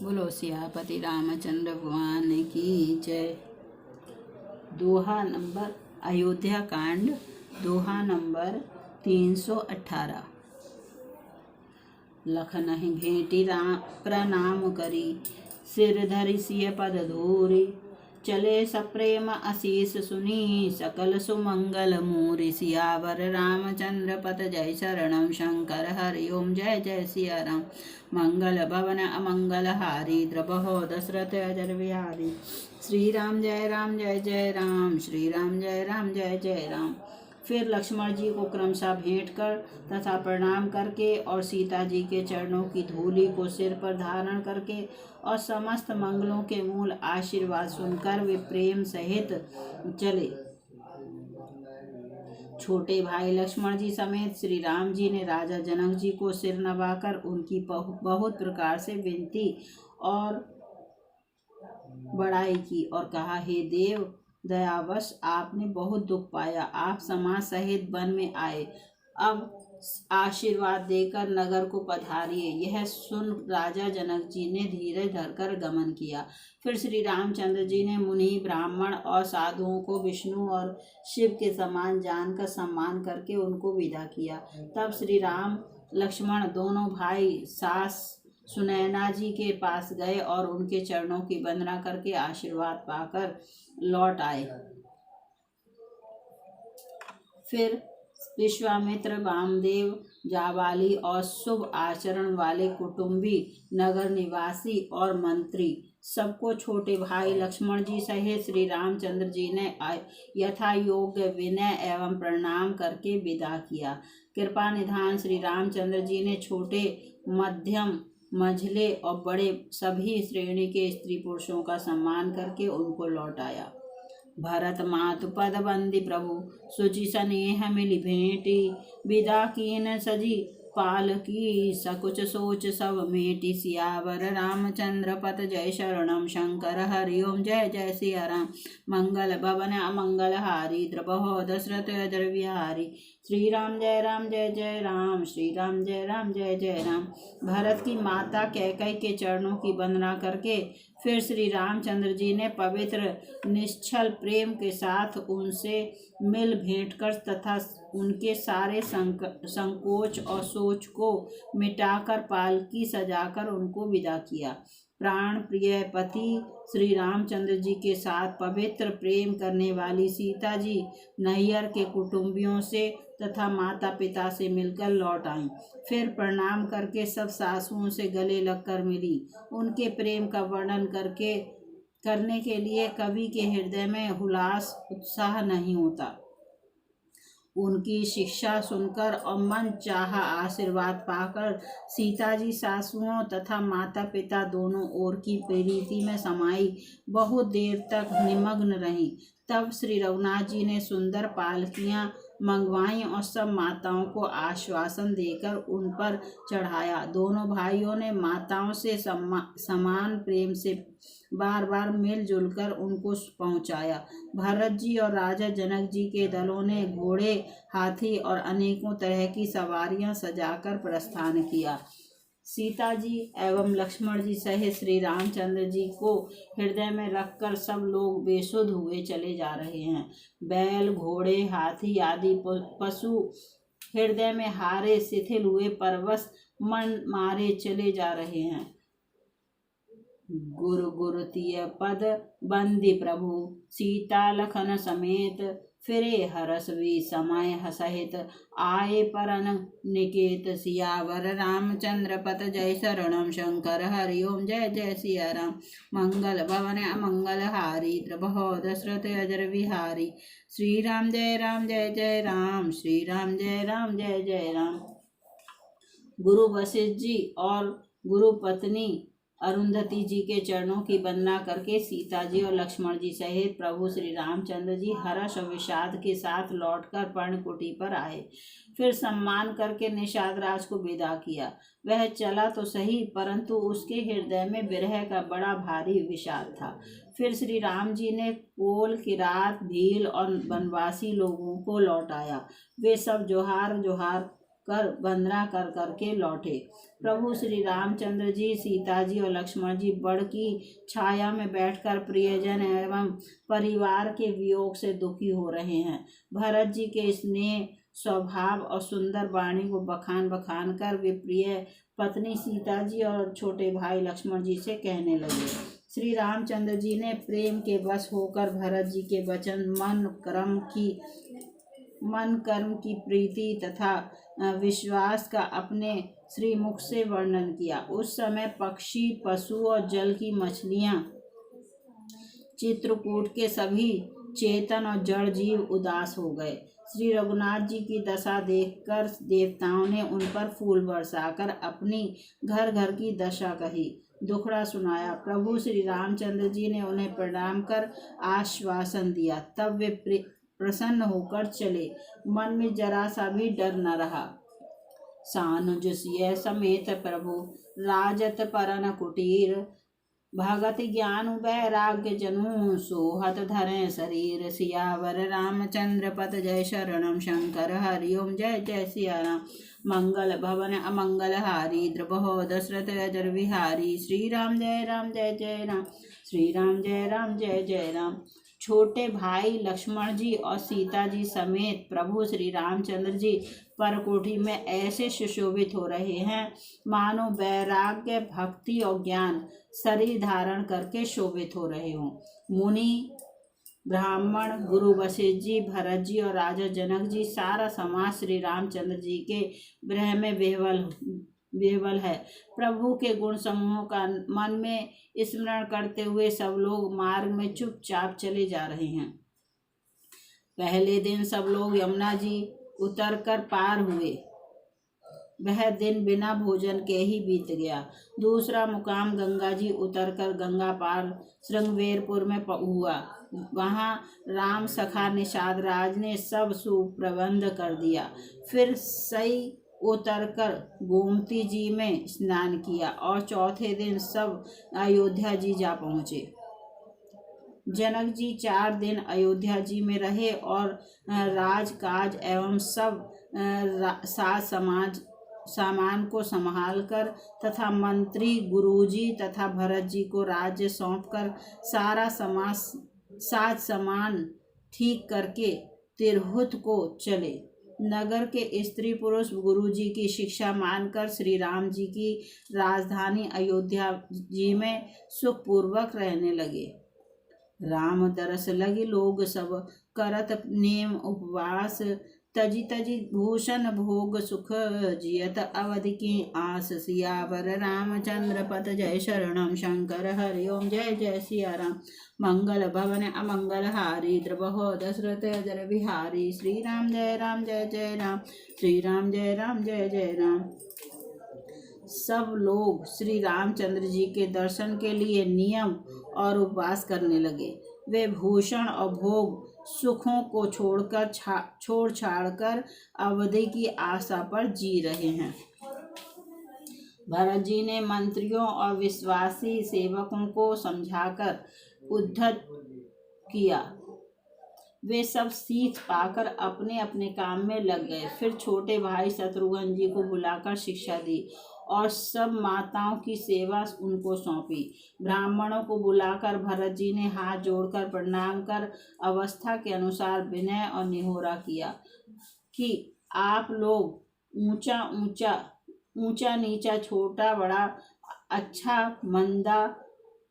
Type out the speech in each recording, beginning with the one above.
बोलो सियापति रामचंद्र भगवान की जय। दोहा नंबर अयोध्या कांड, दोहा नंबर 318। लखनहि भेंटी प्रणाम करी, सिर धरि सिय पद धूरी। चले सप्रेम आशीष सुनी, सकल सुमंगल मूरी। सियावर रामचंद्र पत जय शरणम, शंकर हरि ओम जय जय सिया राम। मंगल भवन अमंगल हारी, द्रबहो दशरथ अजर बिहारी। श्री राम जय जय राम, श्री राम जय जय राम। फिर लक्ष्मण जी को क्रमशः भेंट कर तथा प्रणाम करके और सीता जी के चरणों की धूलि को सिर पर धारण करके और समस्त मंगलों के मूल आशीर्वाद सुनकर वे प्रेम सहित चले। छोटे भाई लक्ष्मण जी समेत श्री राम जी ने राजा जनक जी को सिर नवाकर उनकी बहुत प्रकार से विनती और बड़ाई की और कहा, हे देव, दयावश आपने बहुत दुख पाया, आप समाज सहित वन में आए, अब आशीर्वाद देकर नगर को पधारिए। यह सुन राजा जनक जी ने धीरज धरकर गमन किया। फिर श्री रामचंद्र जी ने मुनि, ब्राह्मण और साधुओं को विष्णु और शिव के समान जानकर सम्मान करके उनको विदा किया। तब श्री राम लक्ष्मण दोनों भाई सास सुनैना जी के पास गए और उनके चरणों की वंदना करके आशीर्वाद पाकर लौट आए। फिर विश्वामित्र, वामदेव, जाबाली और शुभ आचरण वाले कुटुंबी, नगर निवासी और मंत्री सबको छोटे भाई लक्ष्मण जी सहित श्री रामचंद्र जी ने यथा योग्य विनय एवं प्रणाम करके विदा किया। कृपा निधान श्री रामचंद्र जी ने छोटे, मध्यम, मंझले और बड़े सभी श्रेणी के स्त्री पुरुषों का सम्मान करके उनको लौटाया। भरत मातु पद बंदी प्रभु, सुचि स्नेह मिली भेंटी। विदा कीन सजी पाल की, सकुच सोच सब मेटी। सियावर रामचंद्र पत जय शरणम, शंकर हरि ओम जय जय सिया राम। मंगल भवन अमंगल हारी, द्रबहो दशरथ अजर बिहारी। श्री राम जय जय राम, श्री राम जय जय राम। भरत की माता कैकेयी के चरणों की वंदना करके फिर श्री रामचंद्र जी ने पवित्र निश्चल प्रेम के साथ उनसे मिल भेंट कर तथा उनके सारे संकोच और सोच को मिटाकर पालकी सजाकर उनको विदा किया। प्राण प्रिय पति श्री रामचंद्र जी के साथ पवित्र प्रेम करने वाली सीता जी नैयर के कुटुंबियों से तथा माता पिता से मिलकर लौट आईं। फिर प्रणाम करके सब सासुओं से गले लगकर मिली। उनके प्रेम का वर्णन करने के लिए कवि के हृदय में हुलास उत्साह नहीं होता। उनकी शिक्षा सुनकर और मन चाहा आशीर्वाद पाकर सीता जी सासुओं तथा माता पिता दोनों ओर की प्रीति में समाई बहुत देर तक निमग्न रहीं। तब श्री रघुनाथ जी ने सुंदर पालकियां मंगवाई और सब माताओं को आश्वासन देकर उन पर चढ़ाया। दोनों भाइयों ने माताओं से समान प्रेम से बार बार मिलजुल कर उनको पहुंचाया। भरत जी और राजा जनक जी के दलों ने घोड़े, हाथी और अनेकों तरह की सवारियां सजाकर प्रस्थान किया। सीता जी एवं लक्ष्मण जी सहित श्री रामचंद्र जी को हृदय में रखकर सब लोग बेसुध हुए चले जा रहे हैं। बैल, घोड़े, हाथी आदि पशु हृदय में हारे शिथिल हुए परवश मन मारे चले जा रहे हैं। गुरु तिय पद बंदी प्रभु, सीता लखन समेत। फिरे हरस भी समय सहित, आए परन निकेत। सियावर रामचंद्र पत जय शरणम, शंकर हरि ओम जय जय सिया राम। मंगल भवन अमंगल हारी, द्रबहो दशरथ अजर बिहारी। श्री राम जय जय राम, श्री राम जय जय राम। गुरु वशिष्ठ जी और गुरु पत्नी अरुंधति जी के चरणों की वंदना करके सीता जी और लक्ष्मण जी सहित प्रभु श्री रामचंद्र जी हर्ष और विषाद के साथ लौटकर पर्णकुटी पर आए। फिर सम्मान करके निषाद राज को विदा किया। वह चला तो सही, परंतु उसके हृदय में विरह का बड़ा भारी विषाद था। फिर श्री राम जी ने कोल, किरात, भील और वनवासी लोगों को लौटाया। वे सब जोहार जोहार कर वंदना कर करके लौटे। प्रभु श्री रामचंद्र जी, सीता जी और लक्ष्मण जी बड़ की छाया में बैठकर प्रियजन एवं परिवार के वियोग से दुखी हो रहे हैं। भरत जी के स्नेह स्वभाव और सुंदर वाणी को बखान बखान कर वे प्रिय पत्नी सीता जी और छोटे भाई लक्ष्मण जी से कहने लगे। श्री रामचंद्र जी ने प्रेम के वश होकर भरत जी के वचन मन कर्म की प्रीति तथा विश्वास का अपने श्रीमुख से वर्णन किया। उस समय पक्षी, पशु और जल की मछलियां, चित्रकूट के सभी चेतन और जड़ जीव उदास हो गए। श्री रघुनाथ जी की दशा देखकर देवताओं ने उन पर फूल बरसाकर अपनी घर घर की दशा कही, दुखड़ा सुनाया। प्रभु श्री रामचंद्र जी ने उन्हें प्रणाम कर आश्वासन दिया। तब वे प्रसन्न होकर चले। मन में जरा सा भी डर न रहा। सानुज सिय समेत प्रभु राजत परन कुटीर, भगत ज्ञान वैराग्य जनु सोहत धरे शरीर। सियावर रामचंद्र पत जय शरणम शंकर हरि ओम जय जय सिया राम। मंगल भवन अमंगल हारी द्रबहो दशरथ अजर विहारी। श्री राम जय जय राम, श्री राम जय जय राम। छोटे भाई लक्ष्मण जी और सीता जी समेत प्रभु श्री रामचंद्र जी परकोठी में ऐसे सुशोभित हो रहे हैं मानो वैराग्य, भक्ति और ज्ञान शरीर धारण करके शोभित हो रहे हों। मुनि, ब्राह्मण, गुरु वशिष्ठ जी, भरत जी और राजा जनक जी, सारा समाज श्री रामचंद्र जी के गृह में बेवल है। प्रभु के गुण समूहों का मन में स्मरण करते हुए सब लोग मार्ग में चुपचाप चले जा रहे हैं। पहले दिन सब लोग यमुना जी उतरकर पार हुए। वह दिन बिना भोजन के ही बीत गया। दूसरा मुकाम गंगा जी उतरकर गंगा पार श्रृंगवेरपुर में हुआ। वहाँ राम सखा निषाद राज ने सब सुप्रबंध कर दिया। फिर सई उतरकर गोमती जी में स्नान किया और चौथे दिन सब अयोध्या जी जा पहुँचे। जनक जी 4 दिन अयोध्या जी में रहे और राजकाज एवं सब सामान को संभालकर तथा मंत्री, गुरुजी तथा भरत जी को राज्य सौंपकर सारा साज सामान ठीक करके तिरहुत को चले। नगर के स्त्री पुरुष गुरु जी की शिक्षा मानकर श्री राम जी की राजधानी अयोध्या जी में सुखपूर्वक रहने लगे। राम दरस लगी लोग सब करत नेम उपवास, तजी तजी भूषण भोग सुख जियत अवधि की आस। सियावर रामचंद्र पत जय शरणम शंकर हरि ओम जय जय सिया राम। मंगल भवन अमंगल हारी द्रबहो दशरथ अजर बिहारी। श्री राम जय जय राम, श्री राम जय जय राम। सब लोग श्री रामचंद्र जी के दर्शन के लिए नियम और उपवास करने लगे। वे भूषण और भोग सुखों को छोड़ छाड़ कर अवधि की आशा पर जी रहे हैं। भरत जी ने मंत्रियों और विश्वासी सेवकों को समझाकर उद्धत किया। वे सब सीख पाकर अपने अपने काम में लग गए। फिर छोटे भाई शत्रुघ्न जी को बुलाकर शिक्षा दी और सब माताओं की सेवा उनको सौंपी। ब्राह्मणों को बुलाकर भरत जी ने हाथ जोड़कर प्रणाम कर अवस्था के अनुसार विनय और निहोरा किया कि आप लोग ऊंचा नीचा, छोटा बड़ा, अच्छा मंदा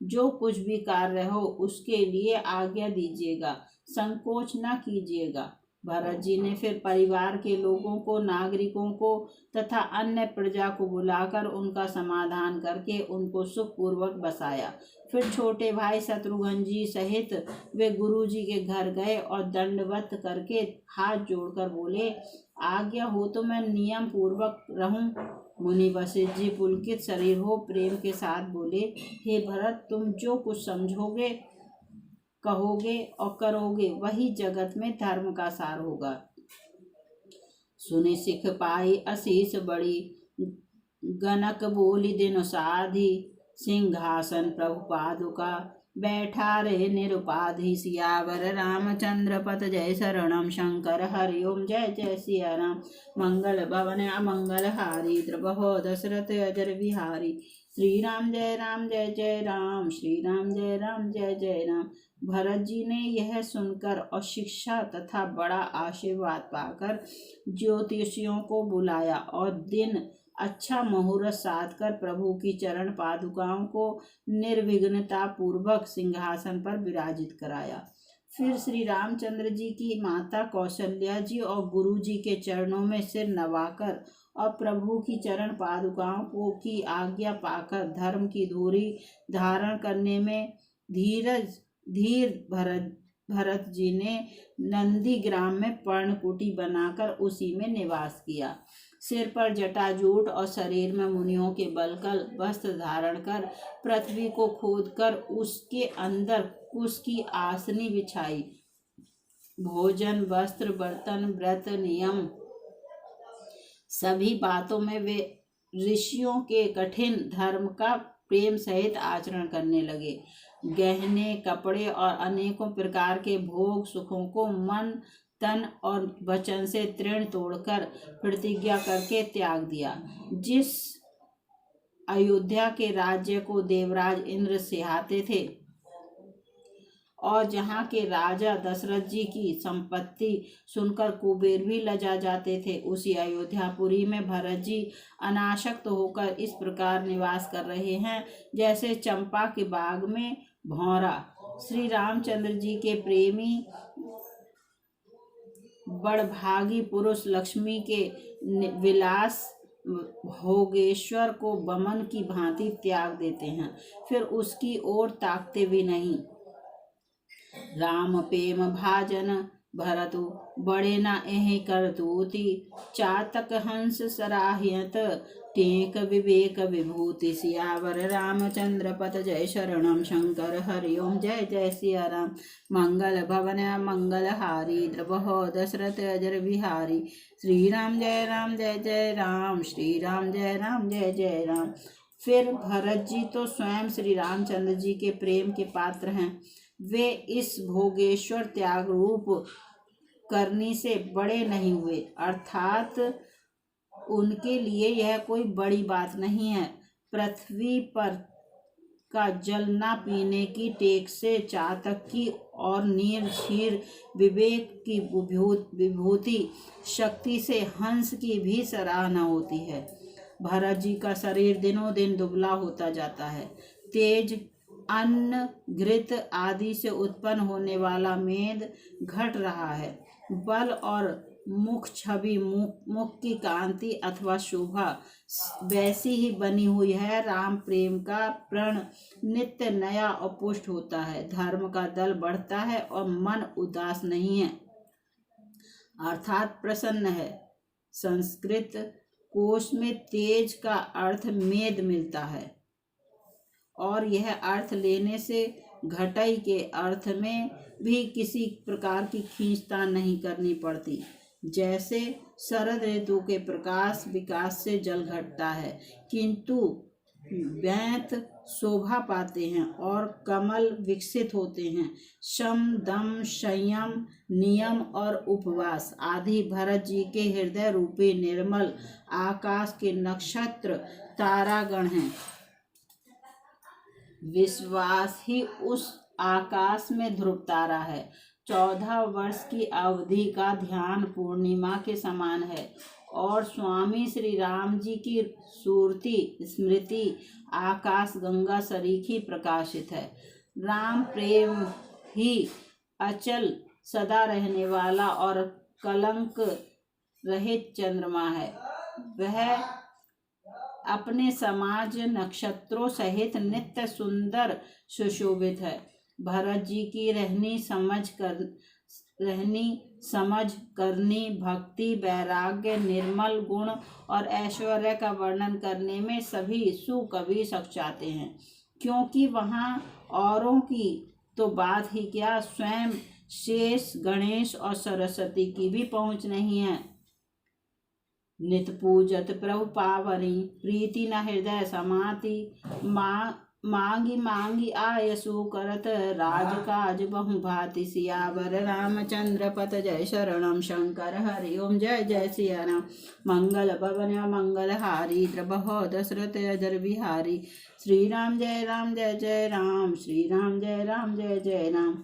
जो कुछ भी कार्य हो उसके लिए आज्ञा दीजिएगा, संकोच न कीजिएगा। भरत जी ने फिर परिवार के लोगों को, नागरिकों को तथा अन्य प्रजा को बुलाकर उनका समाधान करके उनको सुखपूर्वक बसाया। फिर छोटे भाई शत्रुघ्न जी सहित वे गुरु जी के घर गए और दंडवत करके हाथ जोड़कर बोले, आज्ञा हो तो मैं नियम पूर्वक रहूं। मुनि वशिष्ठ जी पुलकित शरीर हो प्रेम के साथ बोले, हे भरत, तुम जो कुछ समझोगे, कहोगे और करोगे वही जगत में धर्म का सार होगा। सुनि सिख पाई असीस बड़ी, गनक बोली दिन साधी, सिंहासन प्रभु पादुका बैठा रे निरुपाधि। सियावर रामचंद्र पत जय शरणम शंकर हरिओम जय जय सिया राम। मंगल भवन अमंगल हारी द्रवहो दशरथ अजर बिहारी। श्री राम जय राम श्री राम जय जय राम। भरत जी ने यह सुनकर और शिक्षा तथा बड़ा आशीर्वाद पाकर ज्योतिषियों को बुलाया और दिन अच्छा मुहूर्त साध कर प्रभु की चरण पादुकाओं को निर्विघ्नता पूर्वक सिंहासन पर विराजित कराया। फिर श्री रामचंद्र जी की माता कौशल्या जी और गुरु जी के चरणों में सिर नवाकर और प्रभु की चरण पादुकाओं को की आज्ञा पाकर धर्म की धूरी धारण करने में धीर भरत जी ने नंदीग्राम में पर्णकुटी बनाकर उसी में निवास किया। सिर पर जटाजूट और शरीर में मुनियों के बलकल वस्त्र धारण कर पृथ्वी को खोदकर उसके अंदर कुश की आसनी बिछाई। भोजन वस्त्र बर्तन व्रत नियम सभी बातों में वे ऋषियों के कठिन धर्म का प्रेम सहित आचरण करने लगे। गहने कपड़े और अनेकों प्रकार के भोग सुखों को मन तन और वचन से तृण तोड़कर प्रतिज्ञा करके त्याग दिया। जिस अयोध्या के राज्य को देवराज इंद्र सिहाते थे और जहाँ के राजा दशरथ जी की संपत्ति सुनकर कुबेर भी लजा जाते थे, उसी अयोध्यापुरी में भरत जी अनासक्त होकर इस प्रकार निवास कर रहे हैं जैसे चंपा के बाग में भौरा। श्री रामचंद्र जी के प्रेमी बड़भागी पुरुष लक्ष्मी के विलास भोगेश्वर को बमन की भांति त्याग देते हैं, फिर उसकी ओर ताकते भी नहीं। राम प्रेम भाजन भरतु बड़े न एहि करतूति। चातक हंस सराह्यत टेक विवेक विभूति। सियावर रामचंद्र पत जय शरणम शंकर हरिओम जय जय सिया राम। मंगल भवन मंगल हारी द्रवहो दशरथ अजर बिहारी। श्री राम जय राम श्री राम जय जय राम। फिर भरत जी तो स्वयं श्री रामचंद्र जी के प्रेम के पात्र हैं। वे इस भोगेश्वर त्याग रूप करनी से बड़े नहीं हुए, अर्थात उनके लिए यह कोई बड़ी बात नहीं है। पृथ्वी पर का जल न पीने की टेक से चातक की और नीर क्षीर विवेक की विभूति शक्ति से हंस की भी सराहना होती है। भरत जी का शरीर दिनों दिन दुबला होता जाता है। तेज अन्न घृत आदि से उत्पन्न होने वाला मेद घट रहा है। बल और मुख छवि मुख की कांति अथवा शोभा वैसी ही बनी हुई है। राम प्रेम का प्रण नित्य नया और पुष्ट होता है। धर्म का दल बढ़ता है और मन उदास नहीं है, अर्थात प्रसन्न है। संस्कृत कोश में तेज का अर्थ मेद मिलता है और यह अर्थ लेने से घटाई के अर्थ में भी किसी प्रकार की खींचतान नहीं करनी पड़ती। जैसे शरद ऋतु के प्रकाश विकास से जल घटता है, किंतु वैंत शोभा पाते हैं और कमल विकसित होते हैं। शम दम संयम नियम और उपवास आदि भरत जी के हृदय रूपी निर्मल आकाश के नक्षत्र तारागण हैं। विश्वास ही उस आकाश में ध्रुव तारा है। 14 वर्ष की अवधि का ध्यान पूर्णिमा के समान है और स्वामी श्री राम जी की सूरती स्मृति आकाश गंगा सरीखी प्रकाशित है। राम प्रेम ही अचल सदा रहने वाला और कलंक रहित चंद्रमा है। वह अपने समाज नक्षत्रों सहित नित्य सुंदर सुशोभित है। भरत जी की रहनी समझ करनी भक्ति वैराग्य निर्मल गुण और ऐश्वर्य का वर्णन करने में सभी सुकवि सकचाते हैं, क्योंकि वहाँ औरों की तो बात ही क्या, स्वयं शेष गणेश और सरस्वती की भी पहुँच नहीं है। नित पूजत प्रभु पावनी प्रीति न हृदय समाति। माँ मांगी मांगी आयसु करत राजकाज बहु भांति। सियावर रामचंद्र पत जय शरणम। शंकर हरि ओम जय जय सिया राम। मंगल भवन मंगल हारी द्रबहो दशरथ अजर बिहारी। श्री राम जय जय राम। श्री राम जय जय राम।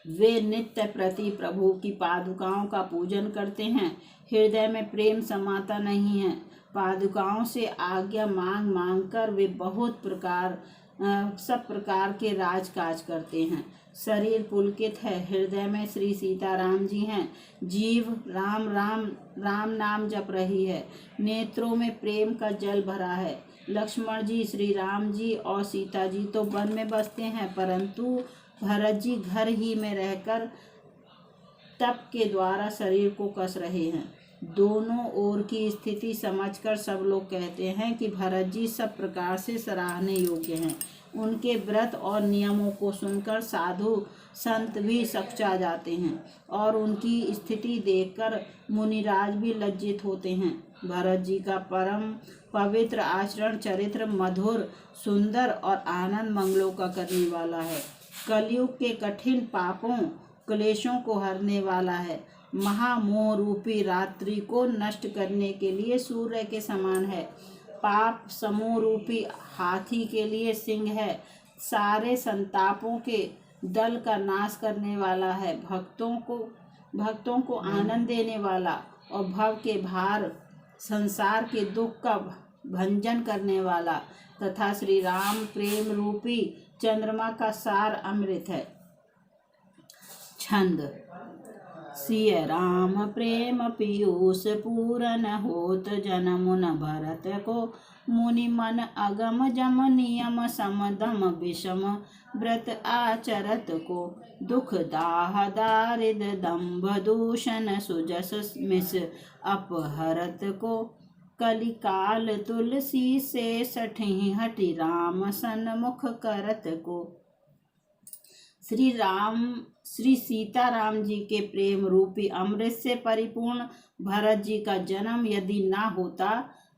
वे नित्य प्रति प्रभु की पादुकाओं का पूजन करते हैं। हृदय में प्रेम समाता नहीं है। पादुकाओं से आज्ञा मांग मांग कर वे बहुत सब प्रकार के राजकाज करते हैं। शरीर पुलकित है, हृदय में श्री सीताराम जी हैं। जीव राम राम राम नाम जप रही है। नेत्रों में प्रेम का जल भरा है। लक्ष्मण जी, श्री राम जी और सीता जी तो वन में बसते हैं, परंतु भरत जी घर ही में रहकर तप के द्वारा शरीर को कस रहे हैं। दोनों ओर की स्थिति समझकर सब लोग कहते हैं कि भरत जी सब प्रकार से सराहने योग्य हैं। उनके व्रत और नियमों को सुनकर साधु संत भी सकचा जाते हैं और उनकी स्थिति देखकर मुनिराज भी लज्जित होते हैं। भरत जी का परम पवित्र आचरण चरित्र मधुर, सुंदर और आनंद मंगलों का करने वाला है। कलयुग के कठिन पापों क्लेशों को हरने वाला है। महामोह रूपी रात्रि को नष्ट करने के लिए सूर्य के समान है। पाप समूह रूपी हाथी के लिए सिंह है। सारे संतापों के दल का नाश करने वाला है। भक्तों को आनंद देने वाला और भव के भार संसार के दुख का भंजन करने वाला तथा श्री राम प्रेम रूपी चंद्रमा का सार अमृत है। छंद। सिय राम प्रेम पीयूष पूरन होत जनमुन भरत को। मुनि मन अगम जम नियम समदम विषम व्रत आचरत को। दुख दाह दारिद दंभ दूषण सुजस मिस अपहरत को। कलिकाल तुलसी से सठि हटि राम सन्मुख करत को। श्री सीताराम जी के प्रेम रूपी अमृत से परिपूर्ण भरत जी का जन्म यदि ना होता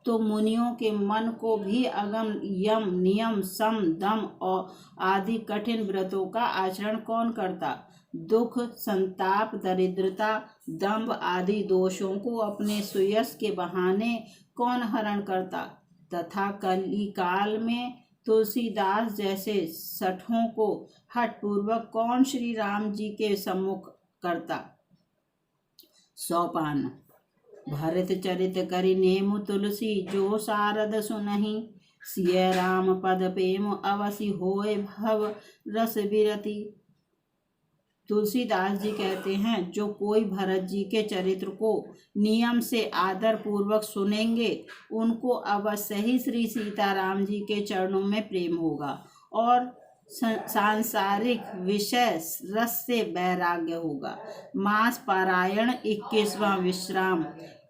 तो मुनियों के मन को भी अगम यम नियम सम दम और आदि कठिन व्रतों का आचरण कौन करता। दुख संताप दरिद्रता दंभ आदि दोषों को अपने सुयश के बहाने कौन हरण करता तथा कलिकाल में तुलसीदास जैसे सठों को हठ पूर्वक कौन श्री राम जी के सम्मुख करता। सोपान। भरत चरित करि नेमु तुलसी जो सारद सुनहि। सिय राम पद प्रेम अवसि होय भव रस बिरति। तुलसीदास जी कहते हैं, जो कोई भरत जी के चरित्र को नियम से आदर पूर्वक सुनेंगे उनको अवश्य ही श्री सीताराम जी के चरणों में प्रेम होगा और सांसारिक विषय रस से वैराग्य होगा। मास पारायण 21वां विश्राम।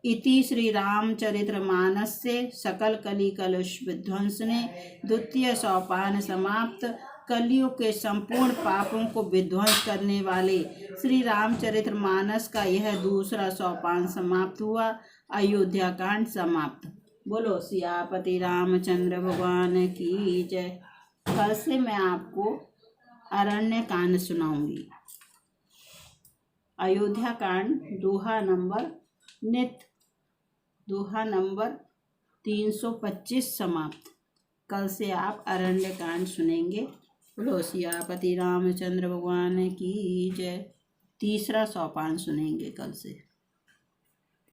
इति श्री रामचरित्र मानस से सकल कली कलुष विध्वंसने द्वितीय सोपान समाप्त। कलियुग के संपूर्ण पापों को विध्वंस करने वाले श्री रामचरित्र मानस का यह दूसरा सोपान समाप्त हुआ। अयोध्या कांड समाप्त। बोलो सियापति रामचंद्र भगवान की जय। कल से मैं आपको अरण्य कांड सुनाऊंगी। अयोध्या कांड दोहा नंबर 325 समाप्त। कल से आप अरण्य कांड सुनेंगे। बोलो सियापति रामचंद्र भगवान की जय। तीसरा सोपान सुनेंगे कल से।